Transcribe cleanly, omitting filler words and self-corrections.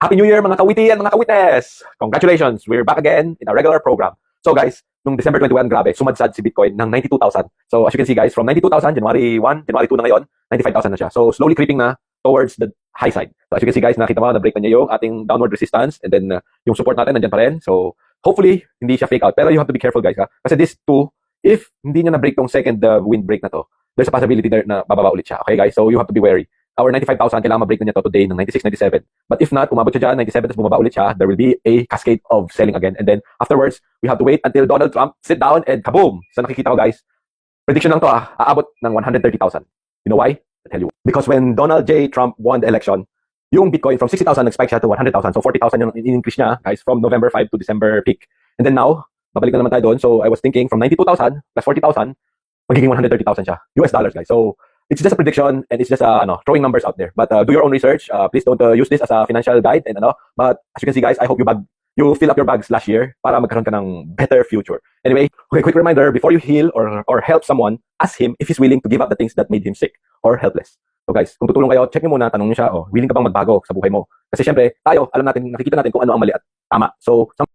Happy New Year mga kawiti and mga kawitness! Congratulations! We're back again in our regular program. So guys, nung December 21, grabe, sumadsad si Bitcoin ng 92,000. So as you can see guys, from 92,000, January 1, January 2 na ngayon, 95,000 na siya. So slowly creeping na towards the high side. So as you can see guys, nakita mo, na-break na niya yung ating downward resistance and then yung support natin nandyan pa rin. So hopefully, hindi siya fake out. Pero you have to be careful guys ha. Kasi this too, if hindi niya na-break tong second wind break na to, there's a possibility there na bababa ulit siya. Okay guys, so you have to be wary. Our 95,000, kailangan ma-break na niya to today ng 96, 97. But if not, umabot siya dyan, 97, tapos bumaba ulit siya, there will be a cascade of selling again. And then afterwards, we have to wait until Donald Trump sit down and kaboom! So nakikita ko guys, prediction lang to aabot ng 130,000. You know why? I'll tell you. Because when Donald J. Trump won the election, yung Bitcoin from 60,000 nag-spike siya to 100,000. So 40,000 yung in-increase niya, guys, from November 5 to December peak. And then now, babalik na naman tayo doon. So I was thinking from 92,000 plus 40,000, magiging 130,000 siya. US dollars, guys. So it's just a prediction and it's just throwing numbers out there. But do your own research. Please don't use this as a financial guide and But as you can see, guys, I hope you fill up your bags last year para magkaroon ka ng better future. Anyway, okay, quick reminder, before you heal or help someone, ask him if he's willing to give up the things that made him sick or helpless. So guys, kung tutulong kayo, check nyo muna, tanong nyo siya, willing ka bang magbago sa buhay mo? Kasi syempre, tayo, alam natin, nakikita natin kung ano ang mali at tama. So,